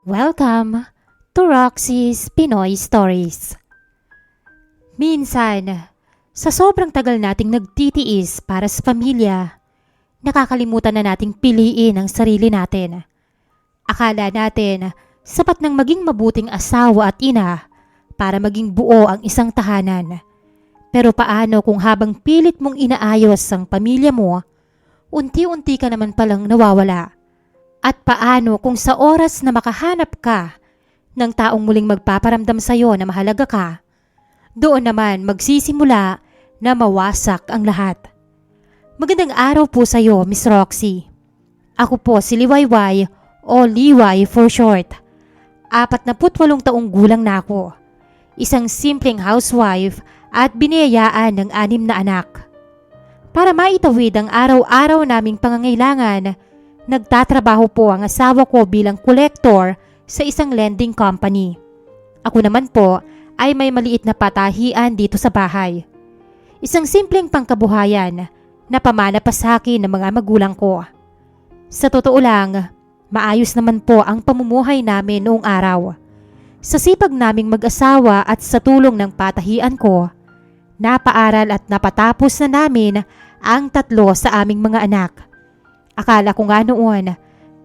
Welcome to Roxy's Pinoy Stories. Minsan, sa sobrang tagal nating nagtitiis para sa pamilya, nakakalimutan na nating piliin ang sarili natin. Akala natin sapat nang maging mabuting asawa at ina para maging buo ang isang tahanan. Pero paano kung habang pilit mong inaayos ang pamilya mo, unti-unti ka naman palang nawawala? At paano kung sa oras na makahanap ka ng taong muling magpaparamdam sa iyo na mahalaga ka, doon naman magsisimula na mawasak ang lahat? Magandang araw po sa iyo, Miss Roxy. Ako po si Liwayway o Liway for short. 48 taong gulang na ako. Isang simpleng housewife at biniyayaan ng 6 na anak. Para maitawid ang araw-araw naming pangangailangan, nagtatrabaho po ang asawa ko bilang collector sa isang lending company. Ako naman po ay may maliit na patahian dito sa bahay. Isang simpleng pangkabuhayan na pamana pa sa akin ng mga magulang ko. Sa totoo lang, maayos naman po ang pamumuhay namin noong araw. Sa sipag naming mag-asawa at sa tulong ng patahian ko, napaaral at napatapos na namin ang 3 sa aming mga anak. Akala ko nga noon,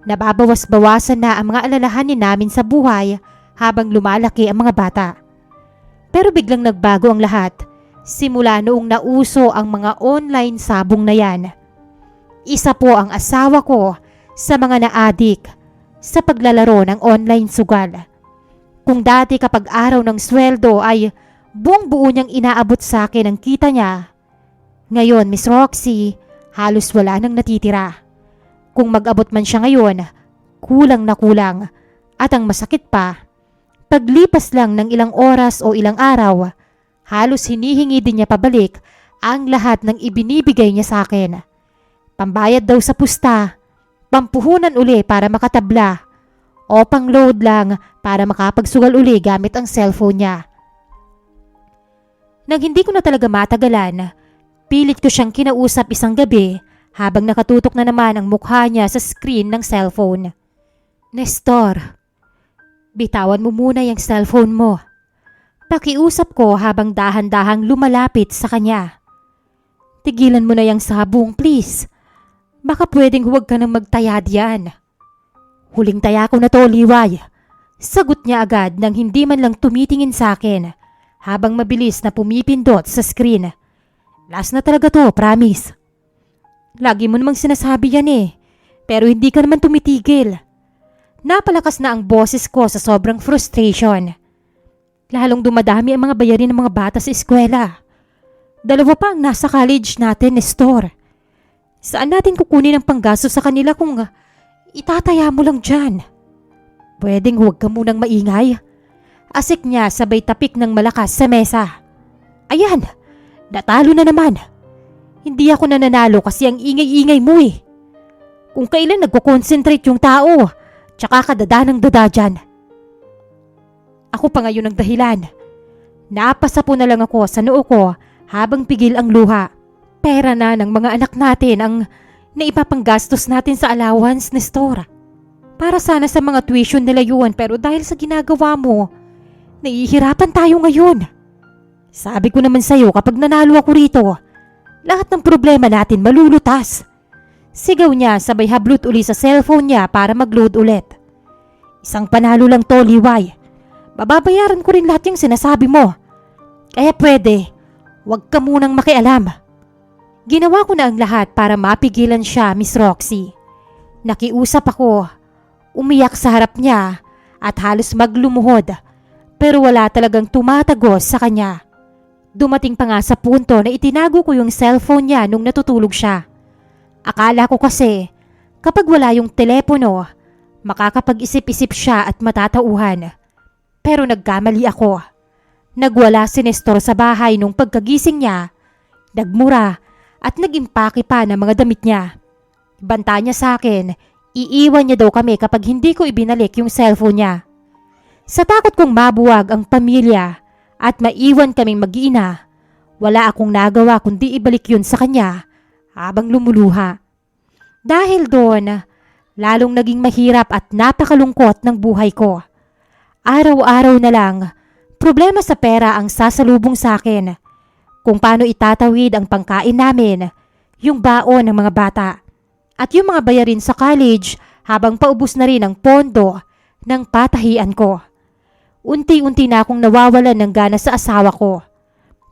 nababawas-bawasan na ang mga alalahanin namin sa buhay habang lumalaki ang mga bata. Pero biglang nagbago ang lahat simula noong nauso ang mga online sabong na yan. Isa po ang asawa ko sa mga naadik sa paglalaro ng online sugal. Kung dati kapag araw ng sweldo ay buong-buo niyang inaabot sa akin ang kita niya, ngayon Miss Roxy, halos wala nang natitira. Kung mag-abot man siya ngayon, kulang na kulang. At ang masakit pa, paglipas lang ng ilang oras o ilang araw, halos hinihingi din niya pabalik ang lahat ng ibinibigay niya sa akin. Pambayad daw sa pusta, pampuhunan uli para makatabla, o pang-load lang para makapagsugal uli gamit ang cellphone niya. Nang hindi ko na talaga matagalan, pilit ko siyang kinausap isang gabi habang nakatutok na naman ang mukha niya sa screen ng cellphone. Nestor, bitawan mo muna yung cellphone mo. Pakiusap ko habang dahan-dahang lumalapit sa kanya. Tigilan mo na yung sabong, please. Baka pwedeng huwag ka nang magtaya diyan. Huling taya ko na to, Liway. Sagot niya agad nang hindi man lang tumitingin sa akin habang mabilis na pumipindot sa screen. Last na talaga to, promise. Lagi mo namang sinasabi yan eh, pero hindi ka naman tumitigil. Napalakas na ang boses ko sa sobrang frustration. Lalong dumadami ang mga bayarin ng mga bata sa eskwela. 2 pa ang nasa college natin, Nestor. Saan natin kukunin ang panggasto sa kanila kung itataya mo lang dyan? Pwedeng huwag ka munang maingay. Asik niya sabay tapik ng malakas sa mesa. Ayan, natalo na naman. Hindi ako nananalo kasi ang ingay-ingay mo eh. Kung kailan nagko-concentrate yung tao, tsaka ka dada ng dada dyan. Ako pa ngayon ang dahilan. Napasapo na lang ako sa noo ko habang pigil ang luha. Pera na ng mga anak natin ang naipapanggastos natin sa allowance, Nestor. Para sana sa mga tuition nila yun, pero dahil sa ginagawa mo, nahihirapan tayo ngayon. Sabi ko naman sa'yo kapag nanalo ako rito, lahat ng problema natin malulutas. Sigaw niya sabay hablot uli sa cellphone niya para mag-load ulit. Isang panalo lang to, Liway. Bababayaran ko rin lahat yung sinasabi mo. Kaya pwede, huwag ka munang makialam. Ginawa ko na ang lahat para mapigilan siya, Miss Roxy. Nakiusap ako, umiyak sa harap niya at halos maglumuhod, pero wala talagang tumatagos sa kanya. Dumating pa nga sa punto na itinago ko yung cellphone niya nung natutulog siya. Akala ko kasi kapag wala yung telepono, makakapag-isip-isip siya at matatauhan. Pero nagkamali ako. Nagwala si Nestor sa bahay nung pagkagising niya, nagmura at nag-impake pa ng mga damit niya. Banta niya sa akin, iiwan niya daw kami kapag hindi ko ibinalik yung cellphone niya. Sa takot kong mabuwag ang pamilya at maiwan kaming mag-iina, wala akong nagawa kundi ibalik yun sa kanya habang lumuluha. Dahil doon, lalong naging mahirap at napakalungkot ng buhay ko. Araw-araw na lang, problema sa pera ang sasalubong sa akin. Kung paano itatawid ang pangkain namin, yung baon ng mga bata, at yung mga bayarin sa college habang paubos na rin ang pondo ng patahian ko. Unti-unti na akong nawawalan ng gana sa asawa ko.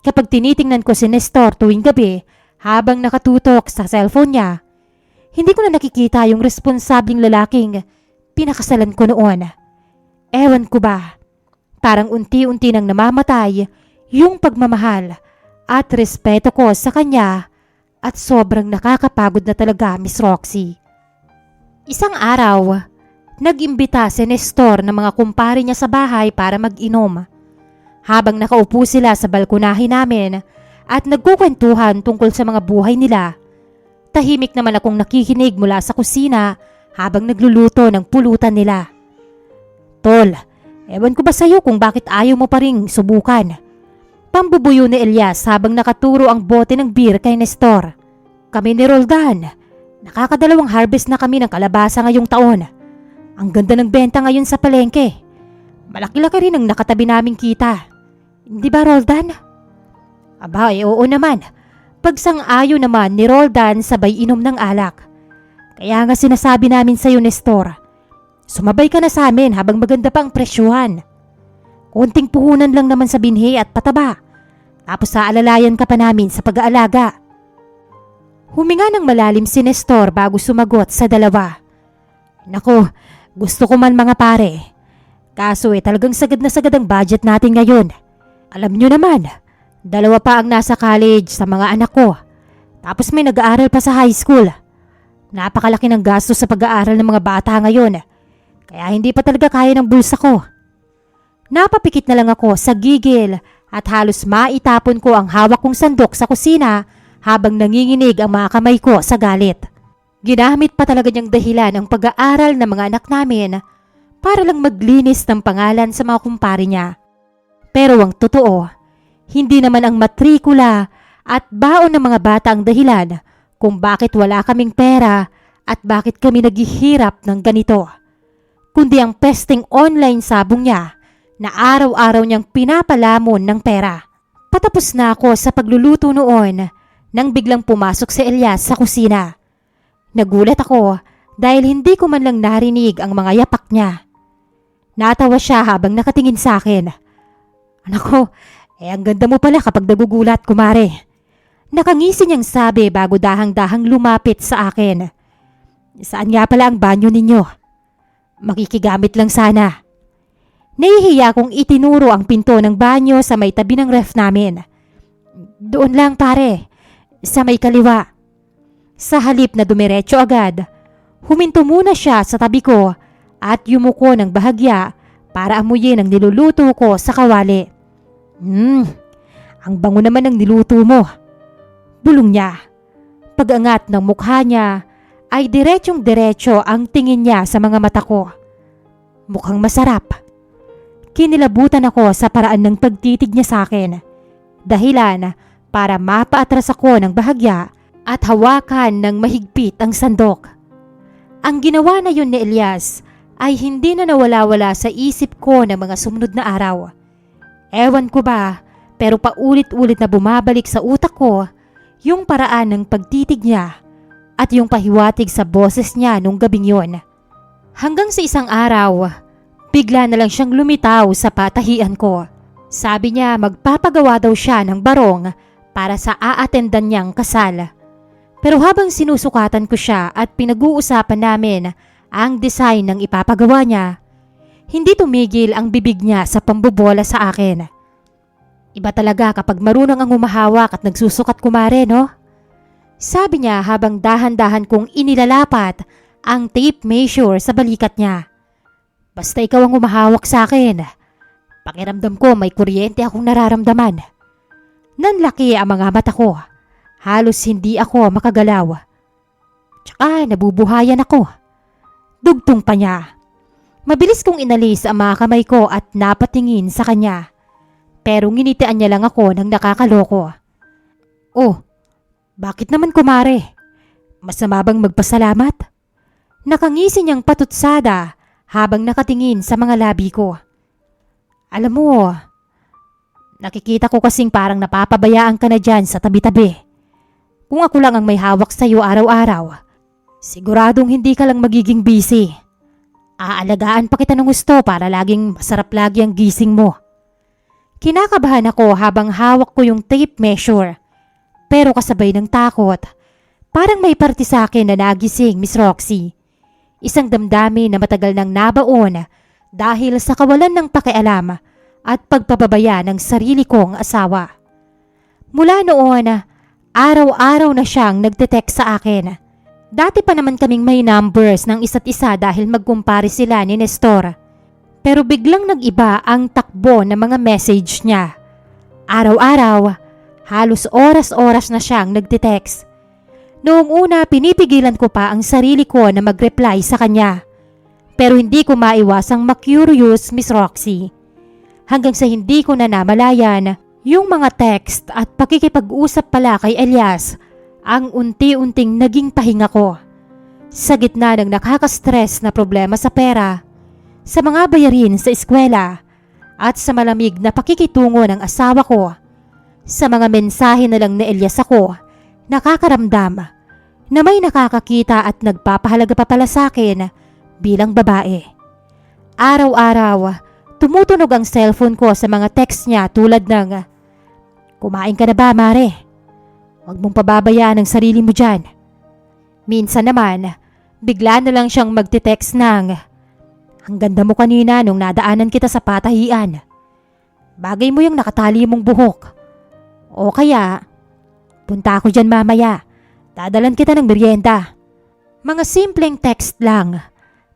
Kapag tinitingnan ko si Nestor tuwing gabi habang nakatutok sa cellphone niya, hindi ko na nakikita yung responsabling lalaking pinakasalan ko noon. Ewan ko ba, parang unti-unti nang namamatay yung pagmamahal at respeto ko sa kanya at sobrang nakakapagod na talaga, Miss Roxy. Isang araw, nag-imbita si Nestor ng mga kumpare niya sa bahay para mag-inom. Habang nakaupo sila sa balkonahe namin at nagkukwentuhan tungkol sa mga buhay nila, tahimik naman akong nakikinig mula sa kusina habang nagluluto ng pulutan nila. Tol, ewan ko ba sa'yo kung bakit ayaw mo pa ring subukan? Pambubuyo ni Elias habang nakaturo ang bote ng beer kay Nestor. Kami ni Roldan, nakakadalawang harvest na kami ng kalabasa ngayong taon. Ang ganda ng benta ngayon sa palengke. Malaki-laki rin ang nakatabi naming kita. Hindi ba, Roldan? Aba, oo naman. Pagsang-ayo naman ni Roldan sabay inom ng alak. Kaya nga sinasabi namin sa'yo, Nestor, sumabay ka na sa amin habang maganda pa ang presyuhan. Konting puhunan lang naman sa binhi at pataba. Tapos aalalayan ka pa namin sa pag-aalaga. Huminga ng malalim si Nestor bago sumagot sa dalawa. Nako, gusto ko man mga pare. Kaso talagang sagad na sagad ang budget natin ngayon. Alam nyo naman, dalawa pa ang nasa college sa mga anak ko. Tapos may nag-aaral pa sa high school. Napakalaki ng gasto sa pag-aaral ng mga bata ngayon. Kaya hindi pa talaga kaya ng bulsa ko. Napapikit na lang ako sa gigil at halos maitapon ko ang hawak kong sandok sa kusina habang nanginginig ang mga kamay ko sa galit. Ginamit pa talaga niyang dahilan ang pag-aaral ng mga anak namin para lang maglinis ng pangalan sa mga kumpare niya. Pero ang totoo, hindi naman ang matrikula at baon ng mga bata ang dahilan kung bakit wala kaming pera at bakit kami naghihirap ng ganito. Kundi ang pesting online sabong niya na araw-araw niyang pinapalamon ng pera. Patapos na ako sa pagluluto noon nang biglang pumasok si Elias sa kusina. Nagulat ako dahil hindi ko man lang narinig ang mga yapak niya. Natawa siya habang nakatingin sa akin. Anak ko, ang ganda mo pala kapag nagugulat, kumare. Nakangisi niyang sabi bago dahang-dahang lumapit sa akin. Saan nga pala ang banyo ninyo? Makikigamit lang sana. Nahihiya kong itinuro ang pinto ng banyo sa may tabi ng ref namin. Doon lang pare, sa may kaliwa. Sa halip na dumiretso agad, huminto muna siya sa tabi ko at yumuko ng bahagya para amuyin ang niluluto ko sa kawali. Ang bango naman ng niluto mo. Bulong niya. Pag-angat ng mukha niya ay diretsyong-diretso ang tingin niya sa mga mata ko. Mukhang masarap. Kinilabutan ako sa paraan ng pagtitig niya sa akin. Dahilan para mapaatras ako ng bahagya at hawakan ng mahigpit ang sandok. Ang ginawa na yun ni Elias ay hindi na nawala-wala sa isip ko ng mga sumunod na araw. Ewan ko ba, pero paulit-ulit na bumabalik sa utak ko yung paraan ng pagtitig niya at yung pahiwatig sa boses niya nung gabing yon. Hanggang sa isang araw, bigla na lang siyang lumitaw sa patahian ko. Sabi niya magpapagawa daw siya ng barong para sa aatendan niyang kasal. Pero habang sinusukatan ko siya at pinag-uusapan namin ang design ng ipapagawa niya, hindi tumigil ang bibig niya sa pambobola sa akin. Iba talaga kapag marunong ang humahawak at nagsusukat, kumare, no? Sabi niya habang dahan-dahan kong inilalapat ang tape measure sa balikat niya. Basta ikaw ang humahawak sa akin. Pakiramdam ko may kuryente akong nararamdaman. Nanlaki ang mga mata ko. Halos hindi ako makagalaw. Tsaka nabubuhayan ako. Dugtong pa niya. Mabilis kong inalis ang mga kamay ko at napatingin sa kanya. Pero nginitian niya lang ako ng nakakaloko. Oh, bakit naman kumare? Masama bang magpasalamat? Nakangisi niyang patutsada habang nakatingin sa mga labi ko. Alam mo, nakikita ko kasing parang napapabayaan ka na dyan sa tabi-tabi. Kung ako lang ang may hawak sa'yo araw-araw, siguradong hindi ka lang magiging busy. Aalagaan pa kita ng gusto para laging masarap lagi ang gising mo. Kinakabahan ako habang hawak ko yung tape measure. Pero kasabay ng takot, parang may parte sa akin na nagising, Miss Roxy. Isang damdamin na matagal nang nabaon dahil sa kawalan ng pakialam at pagpapabaya ng sarili kong asawa. Mula noon, araw-araw na siyang nagte-text sa akin. Dati pa naman kaming may numbers ng isa't isa dahil magkumpare sila ni Nestor. Pero biglang nag-iba ang takbo ng mga message niya. Araw-araw, halos oras-oras na siyang nagte-text. Noong una, pinipigilan ko pa ang sarili ko na mag-reply sa kanya. Pero hindi ko maiwasang ma-curious, Miss Roxy. Hanggang sa hindi ko na namalayan, yung mga text at pakikipag-usap pala kay Elias ang unti-unting naging pahinga ko. Sa gitna ng nakaka-stress na problema sa pera, sa mga bayarin sa eskwela, at sa malamig na pakikitungo ng asawa ko, sa mga mensahe na lang ni Elias ako, nakakaramdam na may nakakakita at nagpapahalaga pa pala sa akin bilang babae. Araw-araw, tumutunog ang cellphone ko sa mga text niya tulad ng, "Kumain ka na ba, Mare? Huwag mong pababayaan ang sarili mo dyan." Minsan naman, bigla na lang siyang magte-text ng, "Ang ganda mo kanina nung nadaanan kita sa patahian. Bagay mo yung nakatali mong buhok." O kaya, "Punta ako dyan mamaya. Dadalan kita ng merienda." Mga simpleng text lang.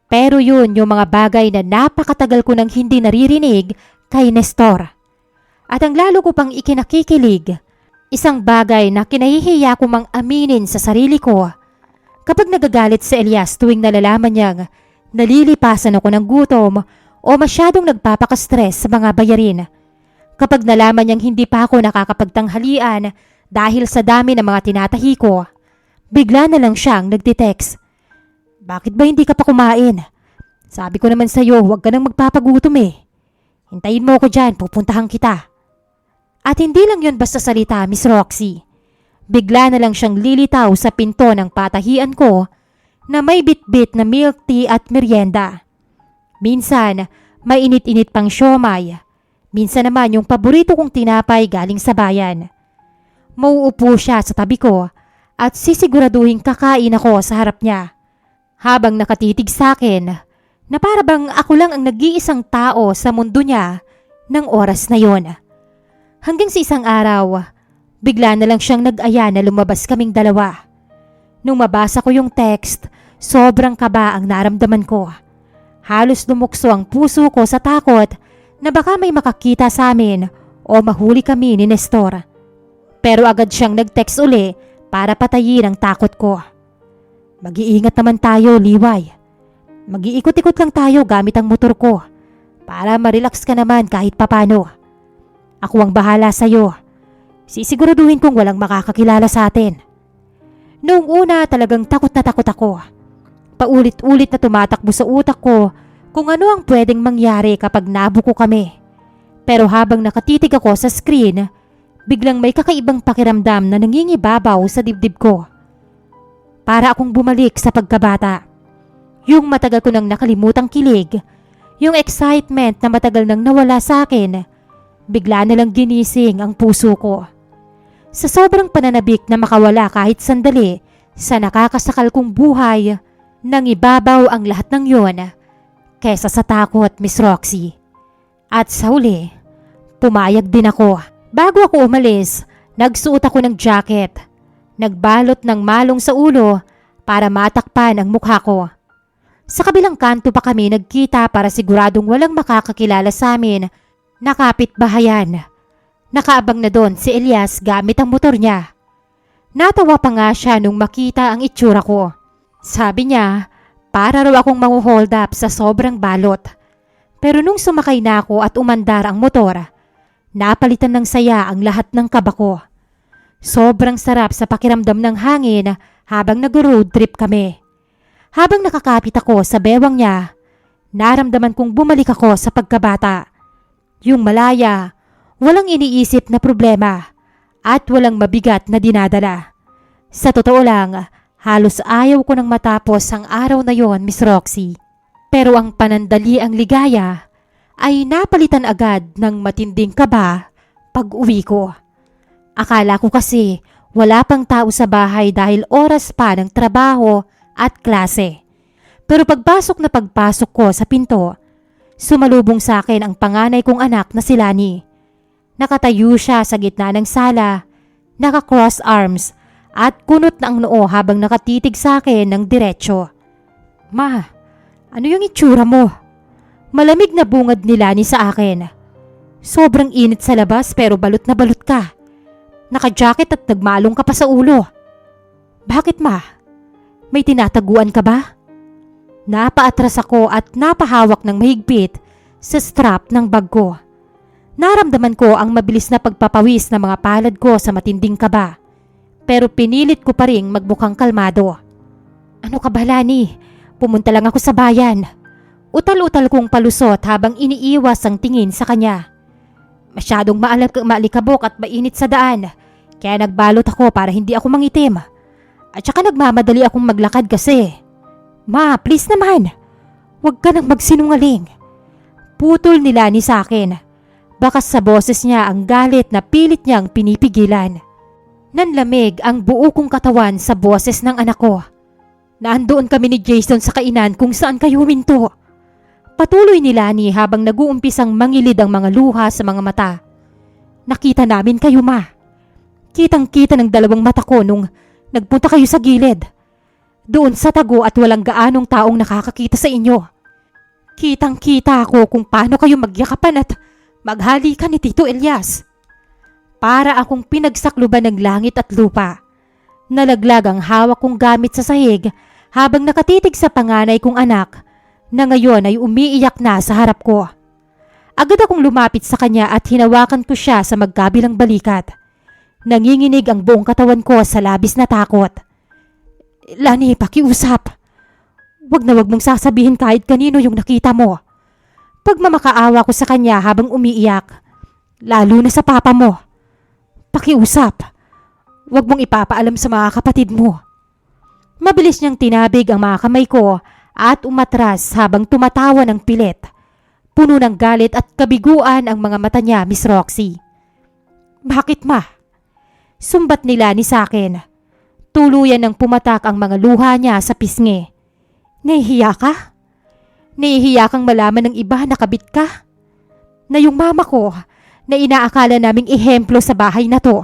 Pero yun yung mga bagay na napakatagal ko nang hindi naririnig kay Nestor. At ang lalo ko pang ikinakikilig, isang bagay na kinahihiya ko mang aminin sa sarili ko. Kapag nagagalit si Elias tuwing nalalaman niyang nalilipasan ako ng gutom o masyadong nagpapaka-stress sa mga bayarin. Kapag nalaman niyang hindi pa ako nakakapagtanghalian dahil sa dami ng mga tinatahi ko, bigla na lang siyang nagtitext. "Bakit ba hindi ka pa kumain? Sabi ko naman sa'yo, huwag ka nang magpapagutom eh. Hintayin mo ako dyan, pupuntahan kita." At hindi lang yun basta salita, Miss Roxy. Bigla na lang siyang lilitaw sa pinto ng patahian ko na may bitbit na milk tea at merienda. Minsan, may init-init pang siomay. Minsan naman yung paborito kong tinapay galing sa bayan. Mauupo siya sa tabi ko at sisiguraduhin kakain ako sa harap niya. Habang nakatitig sa akin na para bang ako lang ang nag-iisang tao sa mundo niya ng oras na yon. Hanggang sa isang araw, bigla na lang siyang nag-aya na lumabas kaming dalawa. Nung mabasa ko yung text, sobrang kaba ang naramdaman ko. Halos lumukso ang puso ko sa takot na baka may makakita sa amin o mahuli kami ni Nestor. Pero agad siyang nag-text uli para patayin ang takot ko. "Mag-iingat naman tayo, Liway. Mag-iikot-ikot lang tayo gamit ang motor ko para ma-relax ka naman kahit papano. Ako ang bahala sa'yo. Sisiguraduhin kong walang makakakilala sa atin." Noong una talagang takot na takot ako. Paulit-ulit na tumatakbo sa utak ko kung ano ang pwedeng mangyari kapag nabuko kami. Pero habang nakatitig ako sa screen, biglang may kakaibang pakiramdam na nangingibabaw sa dibdib ko. Para akong bumalik sa pagkabata. Yung matagal ko nang nakalimutang kilig, yung excitement na matagal nang nawala sa akin, bigla na lang ginising ang puso ko. Sa sobrang pananabik na makawala kahit sandali sa nakakasakal kong buhay, nangibabaw ang lahat ng yon kesa sa takot, Miss Roxy. At sa huli, pumayag din ako. Bago ako umalis, nagsuot ako ng jacket. Nagbalot ng malong sa ulo para matakpan ang mukha ko. Sa kabilang kanto pa kami nagkita para siguradong walang makakakilala sa amin na kapitbahayan. Nakaabang na doon si Elias gamit ang motor niya. Natawa pa nga siya nung makita ang itsura ko. Sabi niya, para raw akong mangu-hold up sa sobrang balot. Pero nung sumakay na ako at umandar ang motor, napalitan ng saya ang lahat ng kaba ko. Sobrang sarap sa pakiramdam ng hangin habang nag-road trip kami. Habang nakakapit ako sa bewang niya, naramdaman kong bumalik ako sa pagkabata. Yung malaya, walang iniisip na problema at walang mabigat na dinadala. Sa totoo lang, halos ayaw ko nang matapos ang araw na yon, Miss Roxy. Pero ang panandali ang ligaya ay napalitan agad ng matinding kaba pag uwi ko. Akala ko kasi wala pang tao sa bahay dahil oras pa ng trabaho at klase. Pero pagpasok ko sa pinto, sumalubong sa akin ang panganay kong anak na si Lani. Nakatayo siya sa gitna ng sala, naka-cross arms at kunot na ang noo habang nakatitig sa akin ng diretsyo. Ma, ano yung itsura mo? Malamig na bungad ni Lani sa akin. Sobrang init sa labas pero balot na balot ka. Naka-jacket at nagmalong ka pa sa ulo. Bakit ma? May tinataguan ka ba? Napaatras ako at napahawak ng mahigpit sa strap ng bag ko. Naramdaman ko ang mabilis na pagpapawis ng mga palad ko sa matinding kaba. Pero pinilit ko pa ring magmukhang kalmado. Ano ka ba, Lani? Pumunta lang ako sa bayan. Utal-utal kong palusot habang iniiwas ang tingin sa kanya. Masyadong maalikabok at mainit sa daan, kaya nagbalot ako para hindi ako mangitim. At saka nagmamadali akong maglakad kasi. Ma, please naman. Huwag ka nang magsinungaling. Putol ni Lani sa akin. Bakas sa boses niya ang galit na pilit niyang pinipigilan. Nanlamig ang buo kong katawan sa boses ng anak ko. Naandoon kami ni Jason sa kainan kung saan kayo huminto. Patuloy ni Lani habang nag-uumpisang mangilid ang mga luha sa mga mata. Nakita namin kayo, ma. Kitang-kita ng dalawang mata ko nung nagpunta kayo sa gilid. Doon sa tago at walang gaanong taong nakakakita sa inyo. Kitang-kita ako kung paano kayo magyakapan at maghalikan ni Tito Elias. Para akong pinagsakluban ng langit at lupa. Nalaglag ang hawak kong gamit sa sahig habang nakatitig sa panganay kong anak na ngayon ay umiiyak na sa harap ko. Agad akong lumapit sa kanya at hinawakan ko siya sa magkabilang balikat. Nanginginig ang buong katawan ko sa labis na takot. Lani, pakiusap. Wag mong sasabihin kahit kanino yung nakita mo. Pagmamakaawa ko sa kanya habang umiiyak, lalo na sa papa mo. Pakiusap. Wag mong ipapaalam sa mga kapatid mo. Mabilis niyang tinabig ang mga kamay ko at umatras habang tumatawa ng pilit. Puno ng galit at kabiguan ang mga mata niya, Miss Roxy. Bakit, ma? Sumbat nila ni sa akin. Tuluyan ng pumatak ang mga luha niya sa pisngi. Nahihiya ka? Nahihiya kang malaman ng iba na kabit ka? Na yung mama ko na inaakala naming ehemplo sa bahay na to,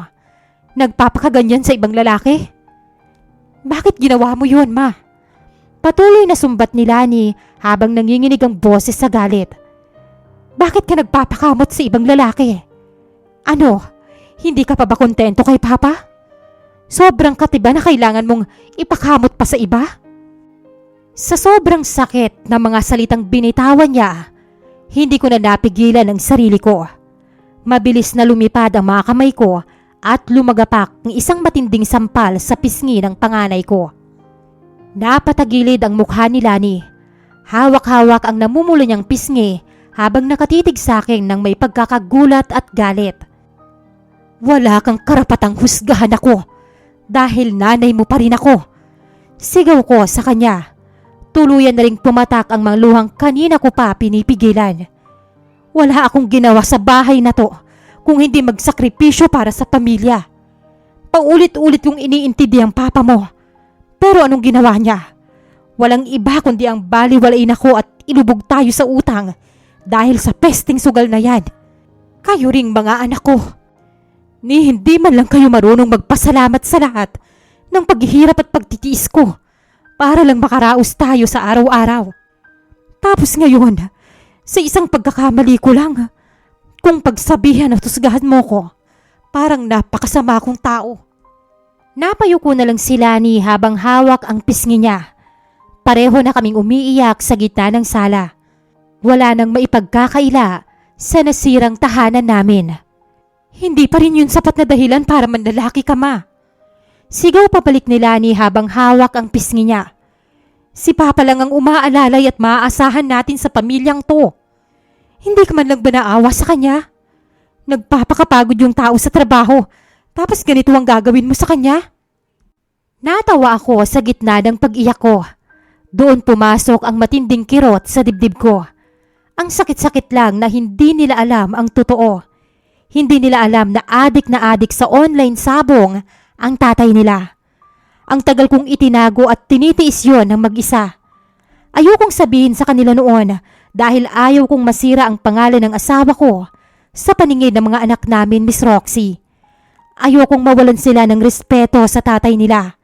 nagpapakaganyan sa ibang lalaki? Bakit ginawa mo yun, ma? Patuloy na sumbat ni Lani habang nanginginig ang boses sa galit. Bakit ka nagpapakamot sa ibang lalaki? Ano, hindi ka pa ba kontento kay Papa? Sobrang katiba na kailangan mong ipakamot pa sa iba? Sa sobrang sakit na mga salitang binitawan niya, hindi ko na napigilan ang sarili ko. Mabilis na lumipad ang mga kamay ko at lumagapak ng isang matinding sampal sa pisngi ng panganay ko. Napatagilid ang mukha ni Lani. Hawak-hawak ang namumulo niyang pisngi habang nakatitig sa akin ng may pagkakagulat at galit. Wala kang karapatang husgahan ako dahil nanay mo pa rin ako. Sigaw ko sa kanya. Tuluyan na ring pumatak ang mga luhang kanina ko pa pinipigilan. Wala akong ginawa sa bahay na to kung hindi magsakripisyo para sa pamilya. Paulit-ulit kong iniintindi ang papa mo. Pero anong ginawa niya? Walang iba kundi ang baliwalain ako at ilubog tayo sa utang dahil sa pesting sugal na yan. Kayo ring mga anak ko. Ni hindi man lang kayo marunong magpasalamat sa lahat ng paghihirap at pagtitiis ko para lang makaraos tayo sa araw-araw. Tapos ngayon, sa isang pagkakamali ko lang, kung pagsabihan at husgahan mo ko, parang napakasama kong tao. Napayo ko na lang si Lani habang hawak ang pisngi niya. Pareho na kaming umiiyak sa gitna ng sala. Wala nang maipagkakaila sa nasirang tahanan namin. Hindi pa rin yun sapat na dahilan para manlalaki ka, ma. Sigaw pabalik ni Lani habang hawak ang pisngi niya. Si Papa lang ang umaalalay at maaasahan natin sa pamilyang to. Hindi ka man lang ba naawa sa kanya? Nagpapakapagod yung tao sa trabaho, tapos ganito ang gagawin mo sa kanya? Natawa ako sa gitna ng pag-iyak ko. Doon pumasok ang matinding kirot sa dibdib ko. Ang sakit-sakit lang na hindi nila alam ang totoo. Hindi nila alam na adik sa online sabong ang tatay nila. Ang tagal kong itinago at tinitiis yon ng mag-isa. Ayokong sabihin sa kanila noon dahil ayaw kong masira ang pangalan ng asawa ko sa paningin ng mga anak namin, Miss Roxy. Ayokong mawalan sila ng respeto sa tatay nila.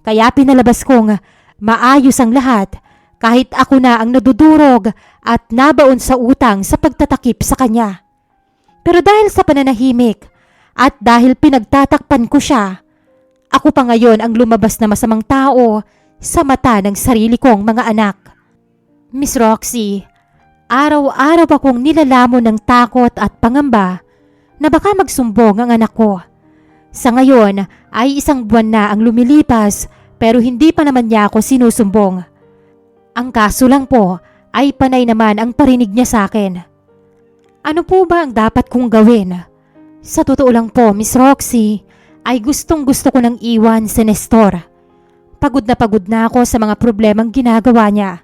Kaya pinalabas kong maayos ang lahat kahit ako na ang nadudurog at nabaon sa utang sa pagtatakip sa kanya. Pero dahil sa pananahimik at dahil pinagtatakpan ko siya, ako pa ngayon ang lumabas na masamang tao sa mata ng sarili kong mga anak. Miss Roxy, araw-araw akong nilalamon ng takot at pangamba na baka magsumbong ang anak ko. Sa ngayon ay 1 buwan na ang lumilipas pero hindi pa naman niya ako sinusumbong. Ang kaso lang po ay panay naman ang parinig niya sa akin. Ano po ba ang dapat kong gawin? Sa totoo lang po, Miss Roxy, ay gustong-gusto ko nang iwan si Nestor. Pagod na ako sa mga problemang ginagawa niya.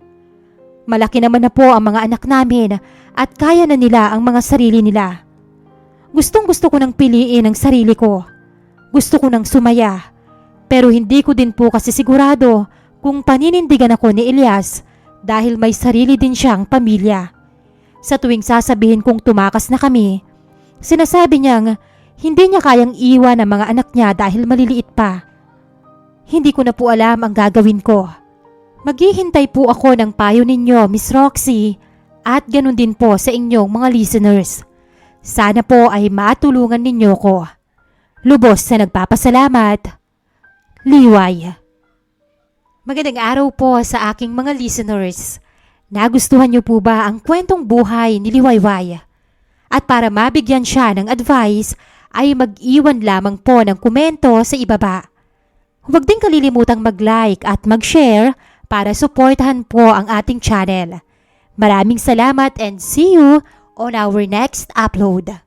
Malaki naman na po ang mga anak namin at kaya na nila ang mga sarili nila. Gustong-gusto ko nang piliin ang sarili ko. Gusto ko nang sumaya. Pero hindi ko din po kasi sigurado kung paninindigan ako ni Elias dahil may sarili din siyang pamilya. Sa tuwing sasabihin kong tumakas na kami, sinasabi niyang hindi niya kayang iwan ang mga anak niya dahil maliliit pa. Hindi ko na po alam ang gagawin ko. Maghihintay po ako ng payo ninyo, Miss Roxy, at ganun din po sa inyong mga listeners. Sana po ay matulungan ninyo ko. Lubos na nagpapasalamat. Liway. Magandang araw po sa aking mga listeners. Nagustuhan niyo po ba ang kwentong buhay ni Liwayway? At para mabigyan siya ng advice, ay mag-iwan lamang po ng komento sa ibaba. Huwag din kalilimutang mag-like at mag-share para suportahan po ang ating channel. Maraming salamat and see you on our next upload.